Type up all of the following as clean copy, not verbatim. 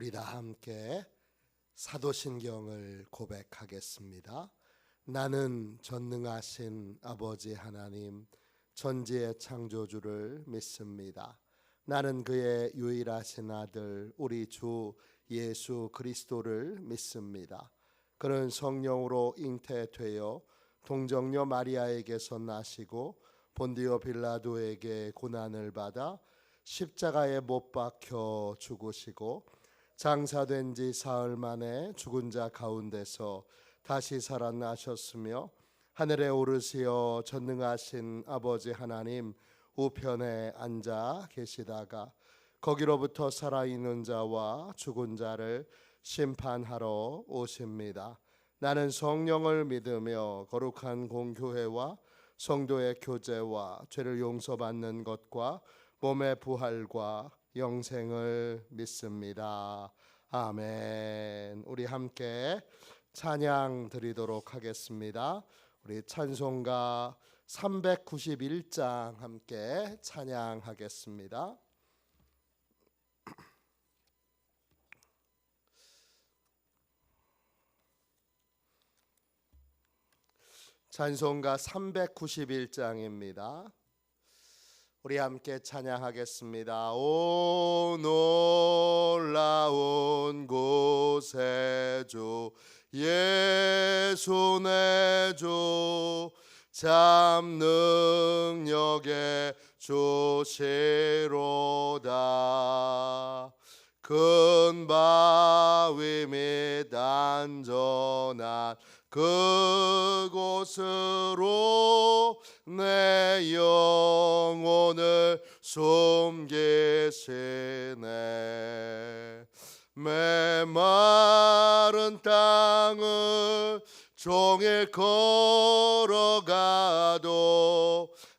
우리 다 함께 사도신경을 고백하겠습니다. 나는 전능하신 아버지 하나님 전지의 창조주를 믿습니다. 나는 그의 유일하신 아들 우리 주 예수 그리스도를 믿습니다. 그는 성령으로 잉태되어 동정녀 마리아에게서 나시고 본디오 빌라도에게 고난을 받아 십자가에 못 박혀 죽으시고 장사된 지 사흘 만에 죽은 자 가운데서 다시 살아나셨으며 하늘에 오르시어 전능하신 아버지 하나님 우편에 앉아 계시다가 거기로부터 살아있는 자와 죽은 자를 심판하러 오십니다. 나는 성령을 믿으며 거룩한 공교회와 성도의 교제와 죄를 용서받는 것과 몸의 부활과 영생을 믿습니다. 아멘. 우리 함께 찬양 드리도록 하겠습니다. 우리 찬송가 391장 함께 찬양하겠습니다. 찬송가 391장입니다. 우리 함께 찬양하겠습니다. 오 놀라운 곳에 주 예수 내 주 참 능력의 주시로다. 큰 바위 및 안전한 그곳으로 내 영혼을 숨기시네. 메마른 땅을 종일 걸어가도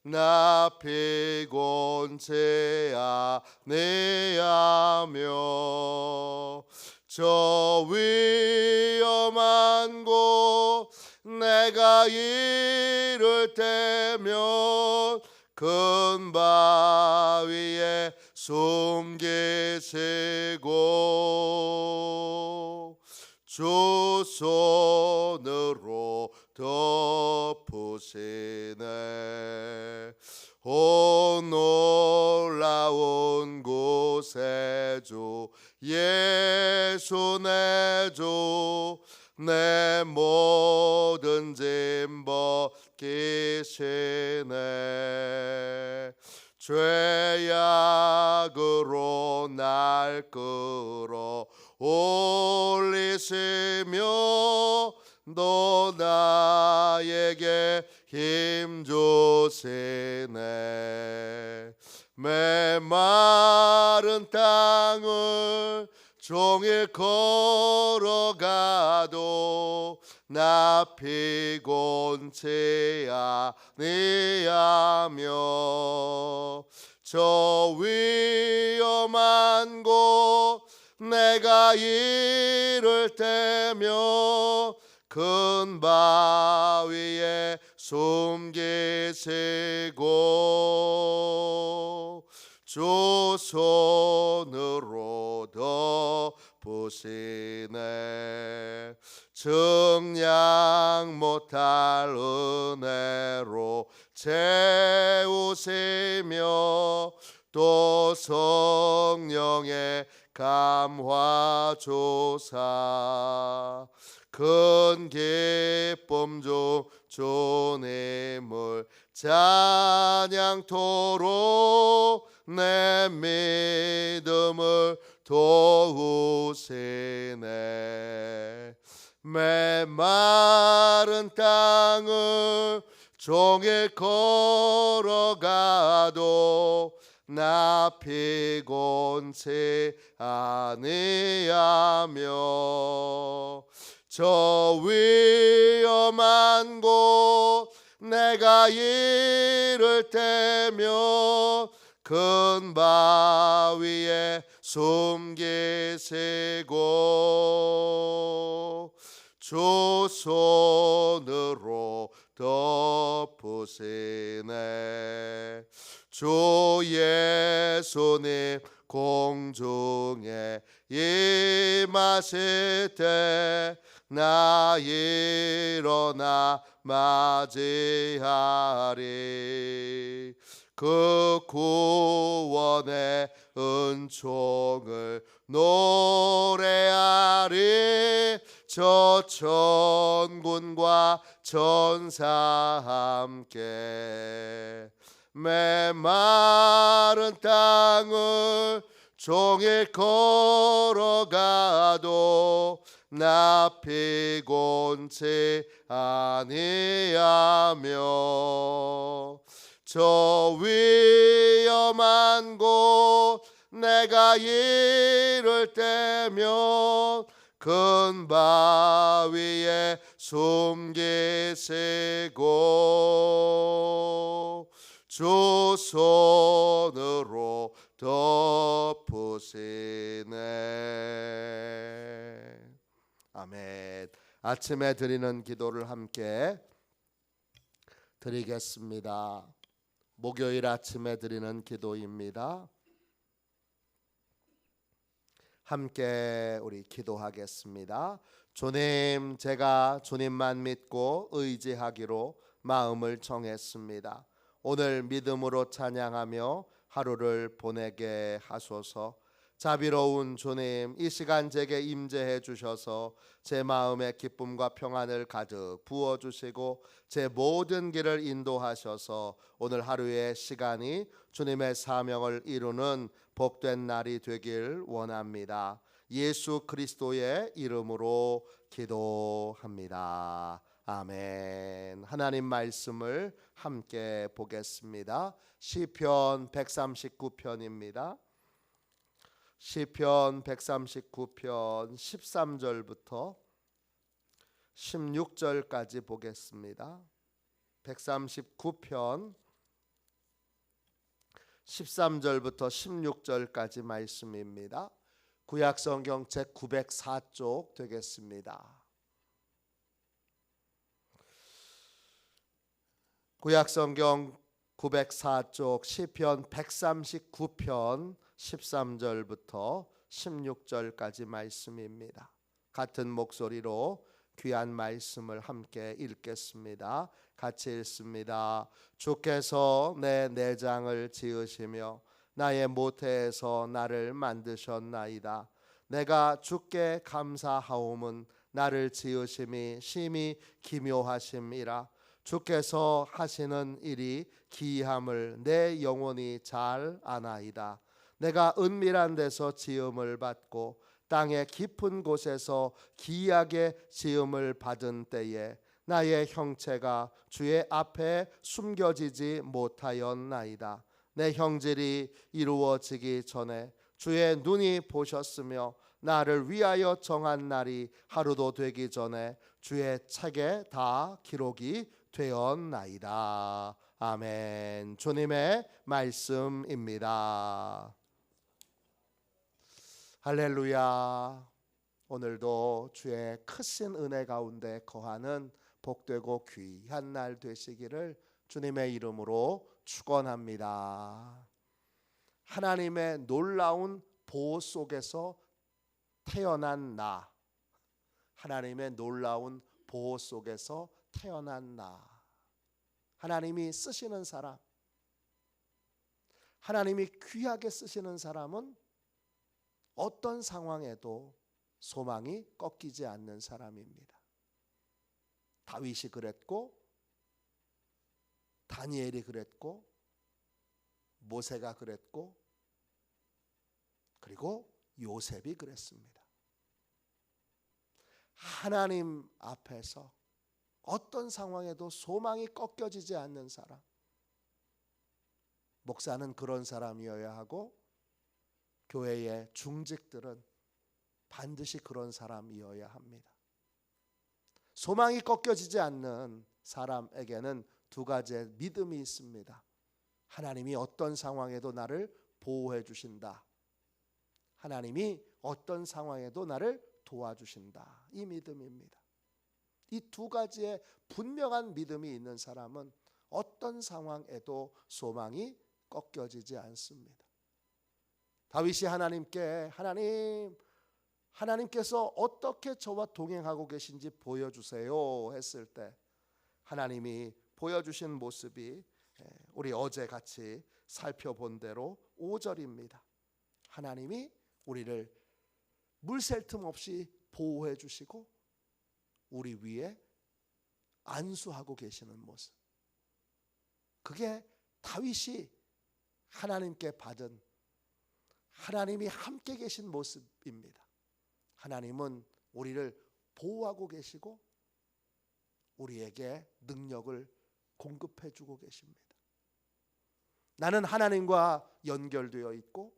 나 피곤치 아니하며 저 위험한 곳 내가 이를 때면 큰 바위에 숨기시고 주 손으로 덮으시네. 오 놀라운 곳에 주 예수 내 주 내 모든 짐 벗기시네. 죄악으로 날 끌어 올리시며 너 나에게 힘 주시네. 메마른 땅을 종일 걸어가도 나 피곤치 아니하며 저 위험한 곳 내가 이를 때며 큰 바위에 숨기시고 주 손으로 덮으시네. 증량 못할 은혜로 채우시며 또 성령의 감화 조사 큰 기쁨 중 주님을 찬양토록 내 믿음을 도우시네. 메마른 땅을 종일 걸어가도 나 피곤치 아니하며 저 위험한 곳 내가 이를 때면 큰 바위에 숨기시고 주 손으로 덮으시네. 주 예수님 공중에 임하실 때 나 일어나 맞이하리. 그 구원의 은총을 노래하리. 저 천군과 천사 함께 메마른 땅을 종일 걸어가도 나 피곤치 아니하며 저 위험한 곳 내가 이를 때면 큰 바위에 숨기시고 주 손으로 덮으시네. 아멘. 아침에 드리는 기도를 함께 드리겠습니다. 목요일 아침에 드리는 기도입니다. 함께 우리 기도하겠습니다. 주님, 제가 주님만 믿고 의지하기로 마음을 정했습니다. 오늘 믿음으로 찬양하며 하루를 보내게 하소서. 자비로운 주님, 이 시간 제게 임재해 주셔서 제 마음에 기쁨과 평안을 가득 부어주시고 제 모든 길을 인도하셔서 오늘 하루의 시간이 주님의 사명을 이루는 복된 날이 되길 원합니다. 예수 그리스도의 이름으로 기도합니다. 아멘. 하나님 말씀을 함께 보겠습니다. 시편 139편입니다. 시편 139편 13절부터 16절까지 보겠습니다. 139편 13절부터 16절까지 말씀입니다. 구약성경 제904쪽 되겠습니다. 구약성경 904쪽 시편 139편 13절부터 16절까지 말씀입니다. 같은 목소리로 귀한 말씀을 함께 읽겠습니다. 같이 읽습니다. 주께서 내 내장을 지으시며 나의 모태에서 나를 만드셨나이다. 내가 주께 감사하옴은 나를 지으심이 심히 기묘하심이라. 주께서 하시는 일이 기이함을 내 영혼이 잘 아나이다. 내가 은밀한 데서 지음을 받고 땅의 깊은 곳에서 기이하게 지음을 받은 때에 나의 형체가 주의 앞에 숨겨지지 못하였나이다. 내 형질이 이루어지기 전에 주의 눈이 보셨으며 나를 위하여 정한 날이 하루도 되기 전에 주의 책에 다 기록이 되었나이다. 아멘. 주님의 말씀입니다. 할렐루야. 오늘도 주의 크신 은혜 가운데 거하는 복되고 귀한 날 되시기를 주님의 이름으로 축원합니다. 하나님의 놀라운 보호 속에서 태어난 나, 하나님의 놀라운 보호 속에서 태어난 나, 하나님이 쓰시는 사람, 하나님이 귀하게 쓰시는 사람은 어떤 상황에도 소망이 꺾이지 않는 사람입니다. 다윗이 그랬고, 다니엘이 그랬고, 모세가 그랬고, 그리고 요셉이 그랬습니다. 하나님 앞에서 어떤 상황에도 소망이 꺾여지지 않는 사람, 목사는 그런 사람이어야 하고 교회의 중직들은 반드시 그런 사람이어야 합니다. 소망이 꺾여지지 않는 사람에게는 두 가지의 믿음이 있습니다. 하나님이 어떤 상황에도 나를 보호해 주신다. 하나님이 어떤 상황에도 나를 도와주신다. 이 믿음입니다. 이 두 가지의 분명한 믿음이 있는 사람은 어떤 상황에도 소망이 꺾여지지 않습니다. 다윗이 하나님께 하나님께서 어떻게 저와 동행하고 계신지 보여주세요 했을 때 하나님이 보여주신 모습이 우리 어제 같이 살펴본 대로 5절입니다. 하나님이 우리를 물 샐 틈 없이 보호해 주시고 우리 위에 안수하고 계시는 모습. 그게 다윗이 하나님께 받은 하나님이 함께 계신 모습입니다. 하나님은 우리를 보호하고 계시고 우리에게 능력을 공급해 주고 계십니다. 나는 하나님과 연결되어 있고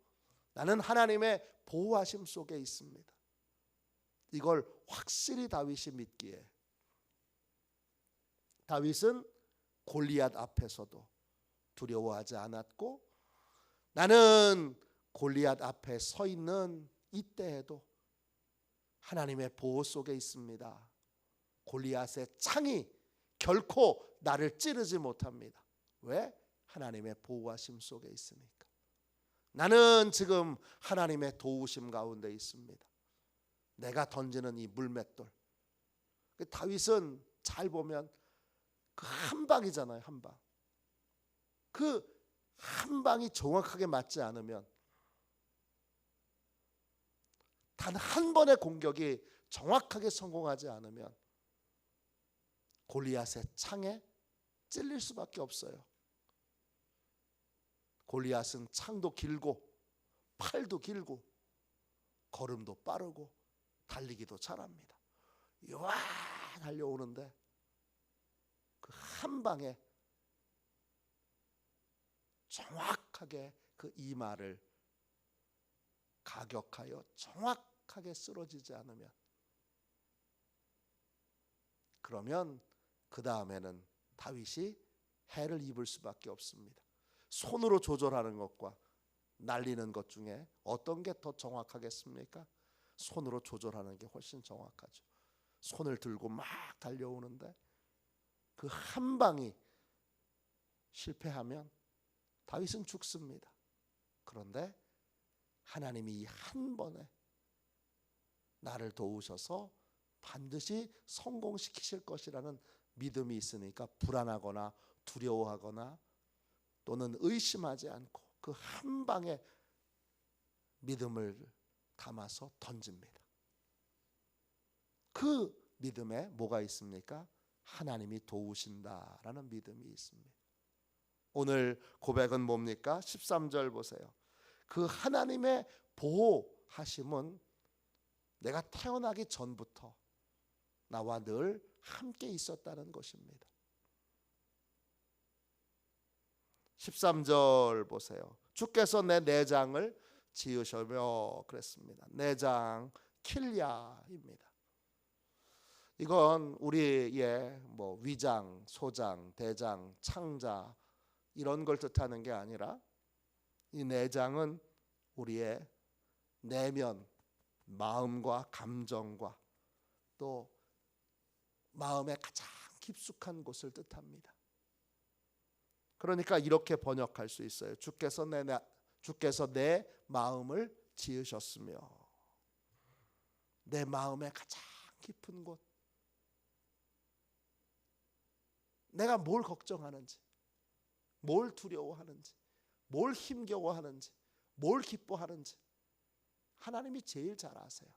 나는 하나님의 보호하심 속에 있습니다. 이걸 확실히 다윗이 믿기에 다윗은 골리앗 앞에서도 두려워하지 않았고 나는 골리앗 앞에 서 있는 이때에도 하나님의 보호 속에 있습니다. 골리앗의 창이 결코 나를 찌르지 못합니다. 왜? 하나님의 보호하심 속에 있으니까. 나는 지금 하나님의 도우심 가운데 있습니다. 내가 던지는 이 물맷돌. 다윗은 잘 보면 그 한 방이잖아요. 한 방. 그 한 방이 정확하게 맞지 않으면 단 한 번의 공격이 정확하게 성공하지 않으면 골리앗의 창에 찔릴 수밖에 없어요. 골리앗은 창도 길고 팔도 길고 걸음도 빠르고 달리기도 잘합니다. 와 달려오는데 그 한 방에 정확하게 그 이마를 가격하여 정확하게 쓰러지지 않으면 그러면 그 다음에는 다윗이 해를 입을 수밖에 없습니다. 손으로 조절하는 것과 날리는 것 중에 어떤 게 더 정확하겠습니까? 손으로 조절하는 게 훨씬 정확하죠. 손을 들고 막 달려오는데 그 한 방이 실패하면 다윗은 죽습니다. 그런데 하나님이 이 한 번에 나를 도우셔서 반드시 성공시키실 것이라는 믿음이 있으니까 불안하거나 두려워하거나 또는 의심하지 않고 그 한 방에 믿음을 담아서 던집니다. 그 믿음에 뭐가 있습니까? 하나님이 도우신다라는 믿음이 있습니다. 오늘 고백은 뭡니까? 13절 보세요. 그 하나님의 보호하심은 내가 태어나기 전부터 나와 늘 함께 있었다는 것입니다. 13절 보세요. 주께서 내 내장을 지으셔며 그랬습니다. 내장 킬야입니다. 이건 우리의 위장, 소장, 대장, 창자 이런 걸 뜻하는 게 아니라 이 내장은 우리의 내면, 마음과 감정과 또 마음의 가장 깊숙한 곳을 뜻합니다. 그러니까 이렇게 번역할 수 있어요. 주께서 내 마음을 지으셨으며 내 마음의 가장 깊은 곳 내가 뭘 걱정하는지 뭘 두려워하는지 뭘 힘겨워하는지 뭘 기뻐하는지 하나님이 제일 잘 아세요.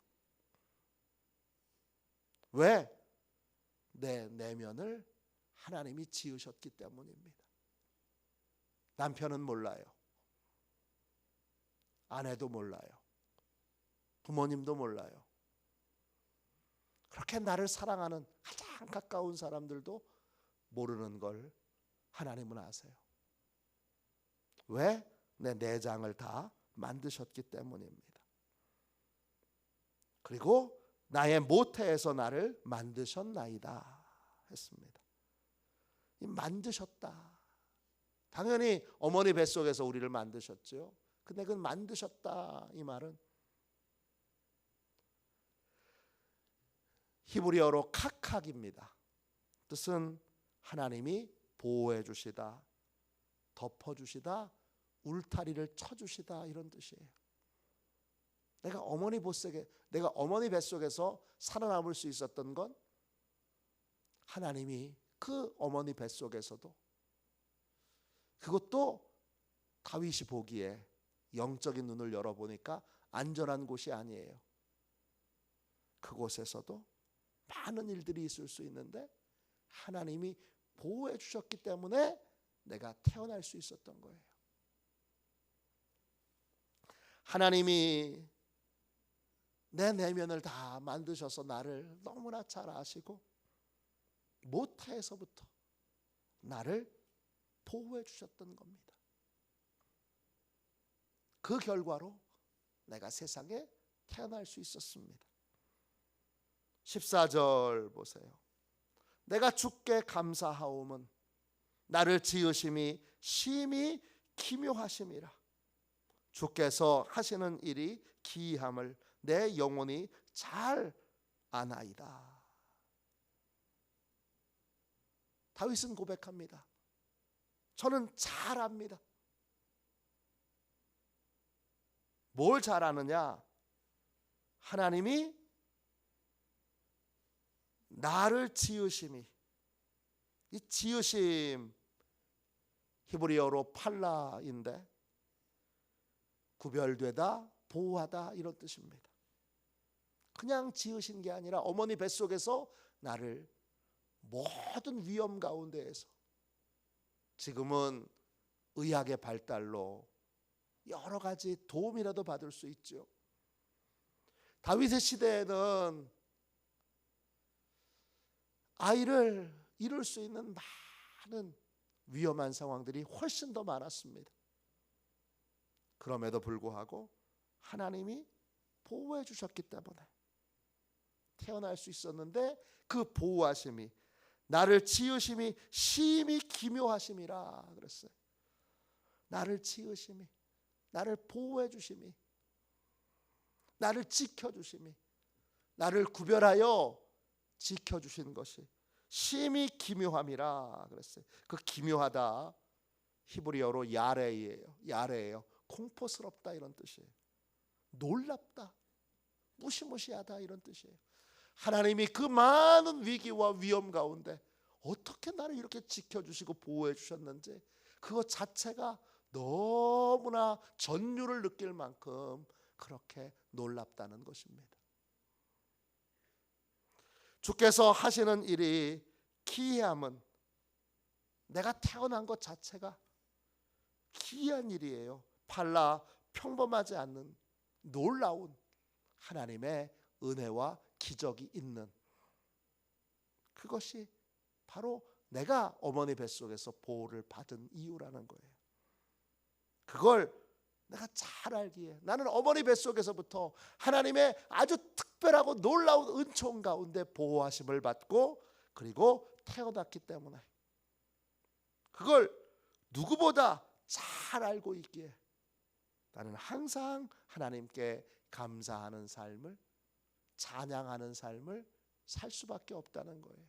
왜? 내 내면을 하나님이 지으셨기 때문입니다. 남편은 몰라요. 아내도 몰라요. 부모님도 몰라요. 그렇게 나를 사랑하는 가장 가까운 사람들도 모르는 걸 하나님은 아세요. 왜? 내 내장을 다 만드셨기 때문입니다. 그리고 나의 모태에서 나를 만드셨나이다 했습니다. 이 만드셨다. 당연히 어머니 뱃속에서 우리를 만드셨죠. 근데 그 만드셨다 이 말은 히브리어로 카칵입니다. 뜻은 하나님이 보호해 주시다, 덮어 주시다, 울타리를 쳐주시다 이런 뜻이에요. 내가 어머니 뱃속에서 살아남을 수 있었던 건 하나님이 그 어머니 뱃속에서도, 그것도 다윗이 보기에 영적인 눈을 열어보니까 안전한 곳이 아니에요. 그곳에서도 많은 일들이 있을 수 있는데 하나님이 보호해 주셨기 때문에 내가 태어날 수 있었던 거예요. 하나님이 내 내면을 다 만드셔서 나를 너무나 잘 아시고 모태에서부터 나를 보호해 주셨던 겁니다. 그 결과로 내가 세상에 태어날 수 있었습니다. 14절 보세요. 내가 주께 감사하오면 나를 지으심이 심히 기묘하심이라. 주께서 하시는 일이 기이함을 내 영혼이 잘 아나이다. 다윗은 고백합니다. 저는 잘 압니다. 뭘 잘 아느냐? 하나님이 나를 지으심이, 이 지으심 히브리어로 팔라인데 구별되다, 보호하다 이런 뜻입니다. 그냥 지으신 게 아니라 어머니 뱃속에서 나를 모든 위험 가운데에서, 지금은 의학의 발달로 여러 가지 도움이라도 받을 수 있죠. 다윗의 시대에는 아이를 잃을 수 있는 많은 위험한 상황들이 훨씬 더 많았습니다. 그럼에도 불구하고 하나님이 보호해 주셨기 때문에 태어날 수 있었는데, 그 보호하심이, 나를 지으심이 심히 기묘하심이라 그랬어요. 나를 지으심이, 나를 보호해 주심이, 나를 지켜주심이, 나를 구별하여 지켜주신 것이 심히 기묘함이라 그랬어요. 그 기묘하다 히브리어로 야레예요. 공포스럽다 이런 뜻이에요. 놀랍다, 무시무시하다 이런 뜻이에요. 하나님이 그 많은 위기와 위험 가운데 어떻게 나를 이렇게 지켜주시고 보호해 주셨는지, 그것 자체가 너무나 전율을 느낄 만큼 그렇게 놀랍다는 것입니다. 주께서 하시는 일이 기이함은, 내가 태어난 것 자체가 기이한 일이에요. 팔라, 평범하지 않는 놀라운 하나님의 은혜와 기적이 있는, 그것이 바로 내가 어머니 뱃속에서 보호를 받은 이유라는 거예요. 그걸 내가 잘 알기에 나는 어머니 뱃속에서부터 하나님의 아주 특별하고 놀라운 은총 가운데 보호하심을 받고 그리고 태어났기 때문에, 그걸 누구보다 잘 알고 있기에 나는 항상 하나님께 감사하는 삶을, 찬양하는 삶을 살 수밖에 없다는 거예요.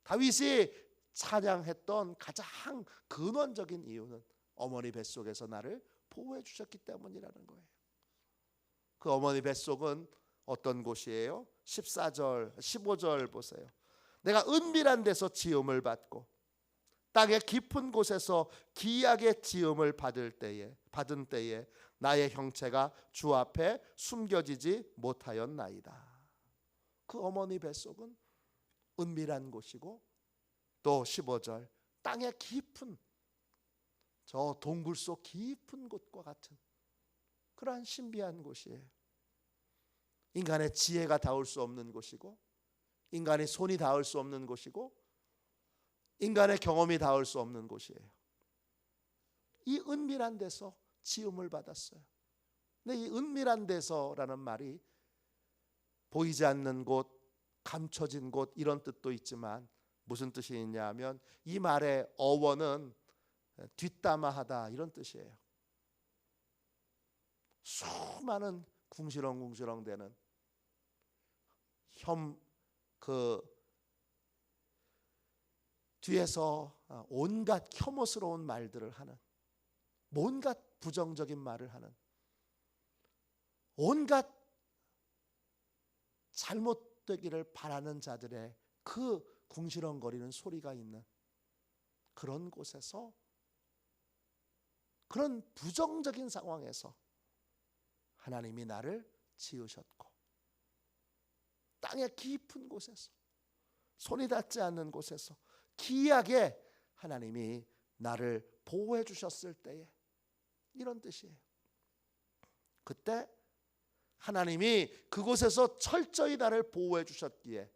다윗이 찬양했던 가장 근원적인 이유는 어머니 뱃속에서 나를 보호해 주셨기 때문이라는 거예요. 그 어머니 뱃속은 어떤 곳이에요? 14절, 15절 보세요. 내가 은밀한 데서 지음을 받고 땅의 깊은 곳에서 기이하게 지음을 받은 때에 나의 형체가 주 앞에 숨겨지지 못하였나이다. 그 어머니 뱃속은 은밀한 곳이고, 또 15절 땅의 깊은, 저 동굴 속 깊은 곳과 같은 그러한 신비한 곳이에요. 인간의 지혜가 닿을 수 없는 곳이고, 인간의 손이 닿을 수 없는 곳이고, 인간의 경험이 닿을 수 없는 곳이에요. 이 은밀한 데서 지음을 받았어요. 근데 이 은밀한 데서라는 말이 보이지 않는 곳, 감춰진 곳 이런 뜻도 있지만 무슨 뜻이 있냐면 이 말의 어원은 뒷담화하다 이런 뜻이에요. 수많은 궁시렁궁시렁 되는 뒤에서 온갖 혐오스러운 말들을 하는 온갖 부정적인 말을 하는, 온갖 잘못되기를 바라는 자들의 그 궁시렁거리는 소리가 있는 그런 곳에서, 그런 부정적인 상황에서 하나님이 나를 지으셨고, 땅의 깊은 곳에서, 손이 닿지 않는 곳에서 기이하게 하나님이 나를 보호해 주셨을 때에, 이런 뜻이에요. 그때 하나님이 그곳에서 철저히 나를 보호해 주셨기에,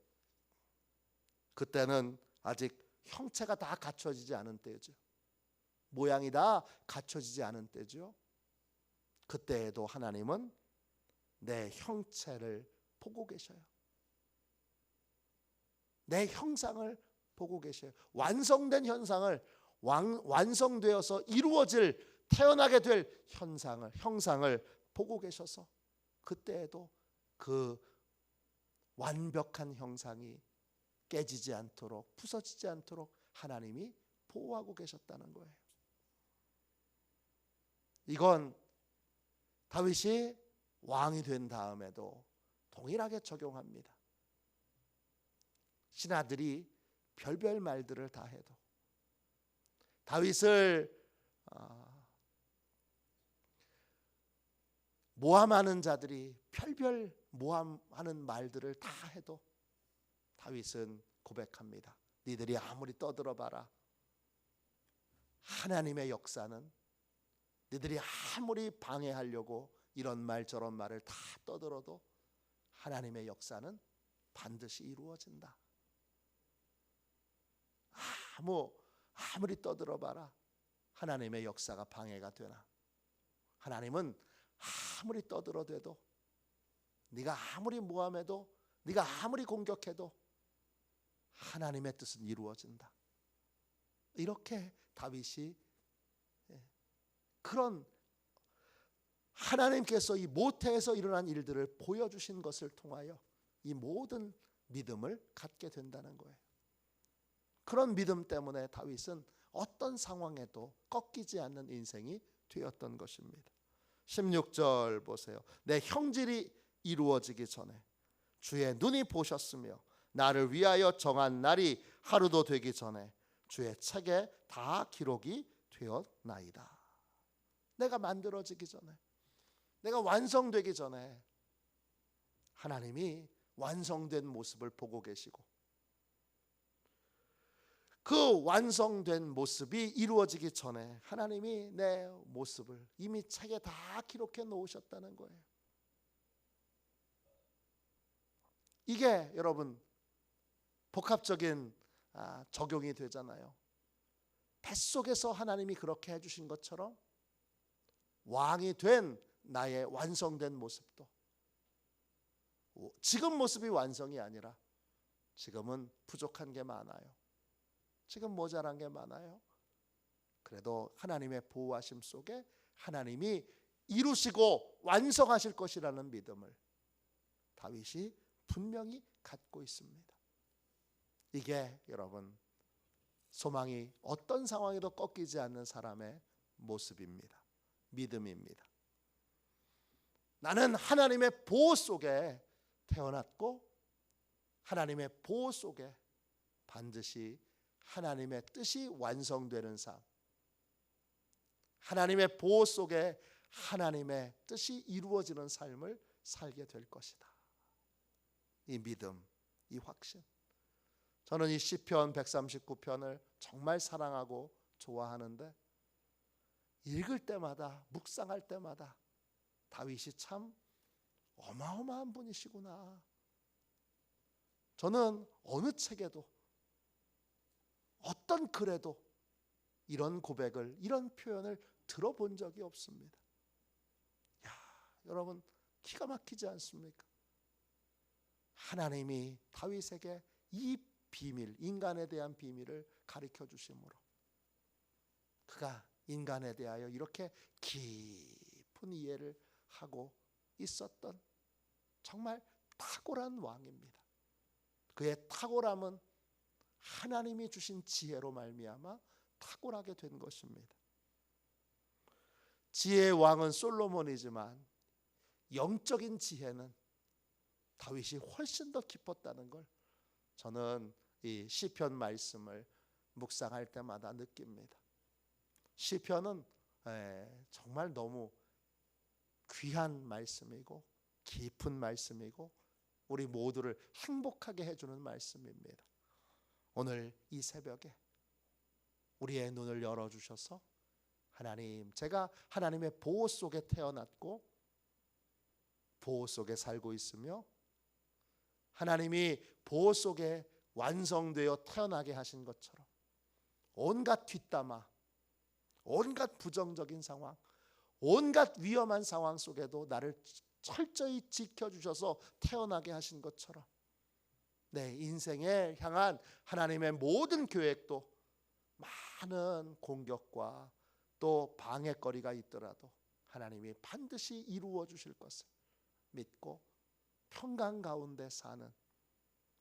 그때는 아직 형체가 다 갖춰지지 않은 때죠. 모양이 다 갖춰지지 않은 때죠. 그때에도 하나님은 내 형체를 보고 계셔요. 내 형상을 보고 계셔요. 완성된 현상을, 완성되어서 이루어질, 태어나게 될 형상을 보고 계셔서 그때에도 그 완벽한 형상이 깨지지 않도록, 부서지지 않도록 하나님이 보호하고 계셨다는 거예요. 이건 다윗이 왕이 된 다음에도 동일하게 적용합니다. 신하들이 별별 말들을 다 해도, 다윗을 모함하는 자들이 별별 모함하는 말들을 다 해도 다윗은 고백합니다. 니들이 아무리 떠들어봐라, 하나님의 역사는, 니들이 아무리 방해하려고 이런 말 저런 말을 다 떠들어도 하나님의 역사는 반드시 이루어진다. 아무리 떠들어봐라, 하나님의 역사가 방해가 되나? 하나님은 아무리 떠들어대도, 네가 아무리 모함해도, 네가 아무리 공격해도 하나님의 뜻은 이루어진다. 이렇게 다윗이 그런 하나님께서 이 모태에서 일어난 일들을 보여주신 것을 통하여 이 모든 믿음을 갖게 된다는 거예요. 그런 믿음 때문에 다윗은 어떤 상황에도 꺾이지 않는 인생이 되었던 것입니다. 16절 보세요. 내 형질이 이루어지기 전에 주의 눈이 보셨으며 나를 위하여 정한 날이 하루도 되기 전에 주의 책에 다 기록이 되었나이다. 내가 만들어지기 전에, 내가 완성되기 전에 하나님이 완성된 모습을 보고 계시고, 그 완성된 모습이 이루어지기 전에 하나님이 내 모습을 이미 책에 다 기록해 놓으셨다는 거예요. 이게 여러분 복합적인 적용이 되잖아요. 뱃속에서 하나님이 그렇게 해주신 것처럼 왕이 된 나의 완성된 모습도, 지금 모습이 완성이 아니라 지금은 부족한 게 많아요. 지금 모자란 게 많아요. 그래도 하나님의 보호하심 속에 하나님이 이루시고 완성하실 것이라는 믿음을 다윗이 분명히 갖고 있습니다. 이게 여러분 소망이 어떤 상황에도 꺾이지 않는 사람의 모습입니다. 믿음입니다. 나는 하나님의 보호 속에 태어났고 하나님의 보호 속에 반드시 하나님의 뜻이 완성되는 삶, 하나님의 보호 속에 하나님의 뜻이 이루어지는 삶을 살게 될 것이다. 이 믿음, 이 확신. 저는 이 시편 139편을 정말 사랑하고 좋아하는데, 읽을 때마다, 묵상할 때마다 다윗이 참 어마어마한 분이시구나. 저는 어느 책에도, 어떤 글에도 이런 고백을, 이런 표현을 들어본 적이 없습니다. 야, 여러분 기가 막히지 않습니까? 하나님이 다윗에게 이 비밀, 인간에 대한 비밀을 가르쳐 주심으로 그가 인간에 대하여 이렇게 깊은 이해를 하고 있었던 정말 탁월한 왕입니다. 그의 탁월함은 하나님이 주신 지혜로 말미암아 탁월하게 된 것입니다. 지혜의 왕은 솔로몬이지만 영적인 지혜는 다윗이 훨씬 더 깊었다는 걸 저는 이 시편 말씀을 묵상할 때마다 느낍니다. 시편은 정말 너무 귀한 말씀이고 깊은 말씀이고 우리 모두를 행복하게 해주는 말씀입니다. 오늘 이 새벽에 우리의 눈을 열어주셔서 하나님, 제가 하나님의 보호 속에 태어났고 보호 속에 살고 있으며 하나님이 보호 속에 완성되어 태어나게 하신 것처럼 온갖 뒷담화, 온갖 부정적인 상황, 온갖 위험한 상황 속에도 나를 철저히 지켜주셔서 태어나게 하신 것처럼 내 인생에 향한 하나님의 모든 계획도 많은 공격과 또 방해거리가 있더라도 하나님이 반드시 이루어 주실 것을 믿고 평강 가운데 사는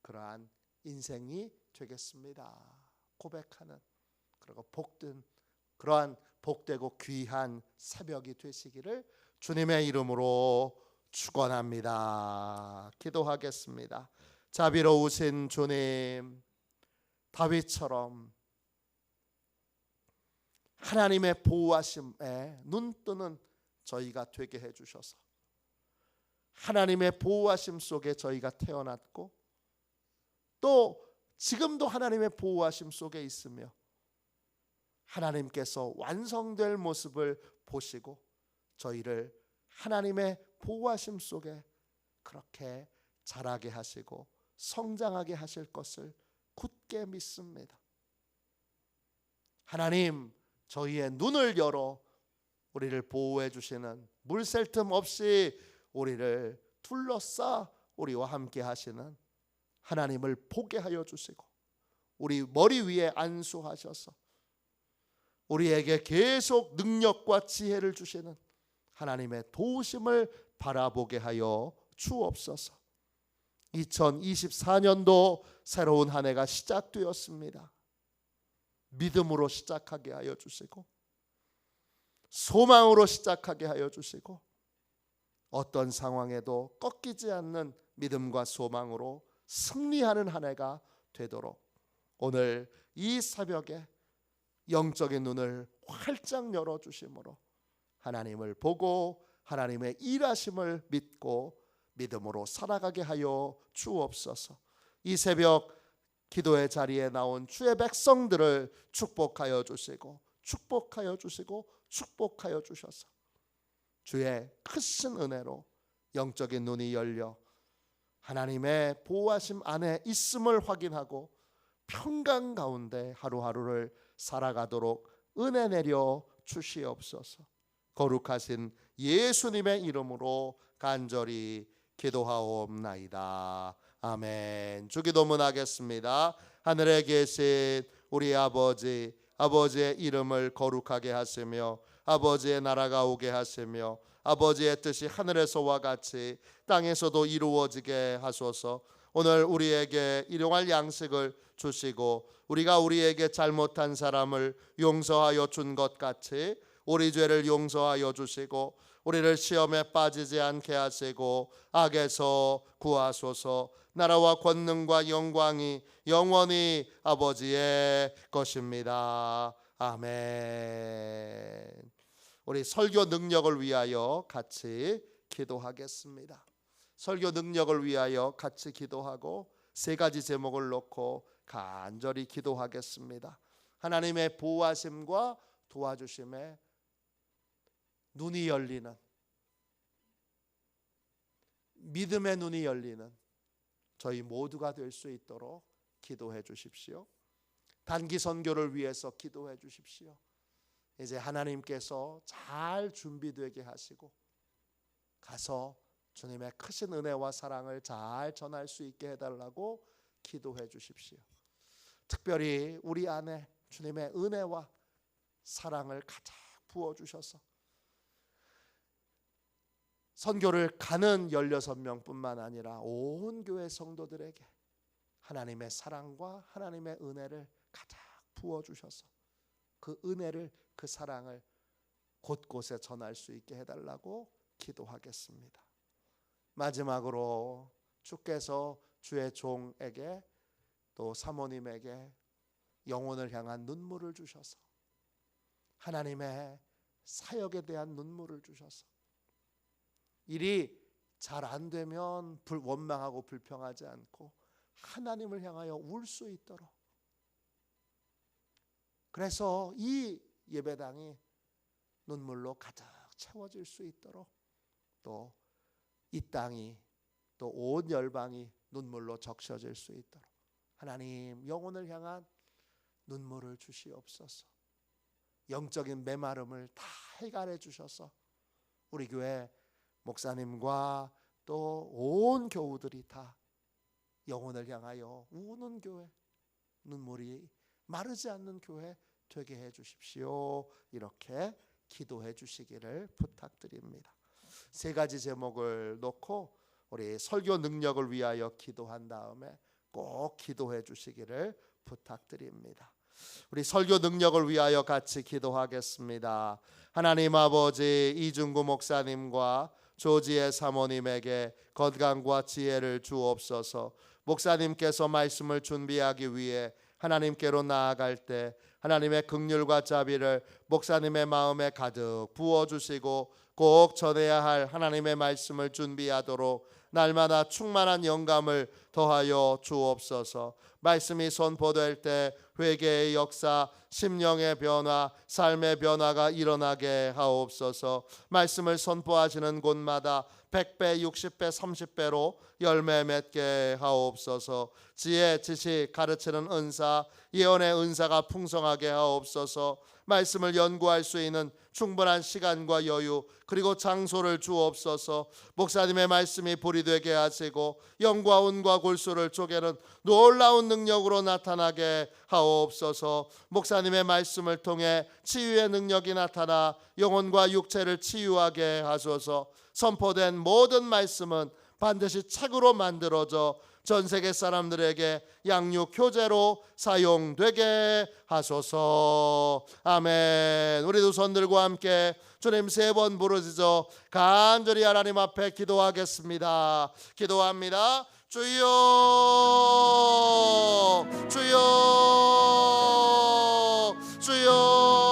그러한 인생이 되겠습니다 고백하는, 그리고 복된 그러한 복되고 귀한 새벽이 되시기를 주님의 이름으로 축원합니다. 기도하겠습니다. 자비로우신 주님, 다윗처럼 하나님의 보호하심에 눈뜨는 저희가 되게 해주셔서 하나님의 보호하심 속에 저희가 태어났고 또 지금도 하나님의 보호하심 속에 있으며 하나님께서 완성될 모습을 보시고 저희를 하나님의 보호하심 속에 그렇게 자라게 하시고 성장하게 하실 것을 굳게 믿습니다. 하나님, 저희의 눈을 열어 우리를 보호해 주시는, 물샐 틈 없이 우리를 둘러싸 우리와 함께 하시는 하나님을 보게 하여 주시고 우리 머리 위에 안수하셔서 우리에게 계속 능력과 지혜를 주시는 하나님의 도우심을 바라보게 하여 주옵소서. 2024년도 새로운 한 해가 시작되었습니다. 믿음으로 시작하게 하여 주시고 소망으로 시작하게 하여 주시고 어떤 상황에도 꺾이지 않는 믿음과 소망으로 승리하는 한 해가 되도록 오늘 이 새벽에 영적인 눈을 활짝 열어주심으로 하나님을 보고 하나님의 일하심을 믿고 믿음으로 살아가게 하여 주옵소서. 이 새벽 기도의 자리에 나온 주의 백성들을 축복하여 주시고 축복하여 주시고 축복하여 주셔서 주의 크신 은혜로 영적인 눈이 열려 하나님의 보호하심 안에 있음을 확인하고 평강 가운데 하루하루를 살아가도록 은혜 내려 주시옵소서. 거룩하신 예수님의 이름으로 간절히 기도하옵나이다. 아멘. 주기도문 하겠습니다. 하늘에 계신 우리 아버지, 아버지의 이름을 거룩하게 하시며 아버지의 나라가 오게 하시며 아버지의 뜻이 하늘에서와 같이 땅에서도 이루어지게 하소서. 오늘 우리에게 일용할 양식을 주시고 우리가 우리에게 잘못한 사람을 용서하여 준 것 같이 우리 죄를 용서하여 주시고 우리를 시험에 빠지지 않게 하시고 악에서 구하소서. 나라와 권능과 영광이 영원히 아버지의 것입니다. 아멘. 우리 설교 능력을 위하여 같이 기도하겠습니다. 설교 능력을 위하여 같이 기도하고 세 가지 제목을 놓고 간절히 기도하겠습니다. 하나님의 보호하심과 도와주심에 눈이 열리는, 믿음의 눈이 열리는 저희 모두가 될 수 있도록 기도해 주십시오. 단기 선교를 위해서 기도해 주십시오. 이제 하나님께서 잘 준비되게 하시고 가서 주님의 크신 은혜와 사랑을 잘 전할 수 있게 해달라고 기도해 주십시오. 특별히 우리 안에 주님의 은혜와 사랑을 가득 부어주셔서 선교를 가는 16명뿐만 아니라 온 교회 성도들에게 하나님의 사랑과 하나님의 은혜를 가득 부어주셔서 그 은혜를, 그 사랑을 곳곳에 전할 수 있게 해달라고 기도하겠습니다. 마지막으로 주께서 주의 종에게 또 사모님에게 영혼을 향한 눈물을 주셔서 하나님의 사역에 대한 눈물을 주셔서 일이 잘 안 되면 원망하고 불평하지 않고 하나님을 향하여 울 수 있도록, 그래서 이 예배당이 눈물로 가득 채워질 수 있도록, 또 이 땅이 또 온 열방이 눈물로 적셔질 수 있도록 하나님 영혼을 향한 눈물을 주시옵소서. 영적인 메마름을 다 해결해 주셔서 우리 교회 목사님과 또 온 교우들이 다 영혼을 향하여 우는 교회, 눈물이 마르지 않는 교회 되게 해 주십시오. 이렇게 기도해 주시기를 부탁드립니다. 세 가지 제목을 놓고 우리 설교 능력을 위하여 기도한 다음에 꼭 기도해 주시기를 부탁드립니다. 우리 설교 능력을 위하여 같이 기도하겠습니다. 하나님 아버지, 이중구 목사님과 조지의 사모님에게 건강과 지혜를 주옵소서. 목사님께서 말씀을 준비하기 위해 하나님께로 나아갈 때 하나님의 긍휼과 자비를 목사님의 마음에 가득 부어주시고 꼭 전해야 할 하나님의 말씀을 준비하도록 날마다 충만한 영감을 더하여 주옵소서. 말씀이 선포될 때 회개의 역사, 심령의 변화, 삶의 변화가 일어나게 하옵소서. 말씀을 선포하시는 곳마다 100배, 60배, 30배로 열매 맺게 하옵소서. 지혜, 지식, 가르치는 은사, 예언의 은사가 풍성하게 하옵소서. 말씀을 연구할 수 있는 충분한 시간과 여유 그리고 장소를 주옵소서. 목사님의 말씀이 불이 되게 하시고 영과 운과 골수를 쪼개는 놀라운 능력으로 나타나게 하옵소서. 목사님의 말씀을 통해 치유의 능력이 나타나 영혼과 육체를 치유하게 하소서. 선포된 모든 말씀은 반드시 책으로 만들어져 전 세계 사람들에게 양육 교재로 사용되게 하소서. 아멘. 우리 두 손들과 함께 주님 세 번 부르짖어 간절히 하나님 앞에 기도하겠습니다. 기도합니다. 주여, 주여, 주여.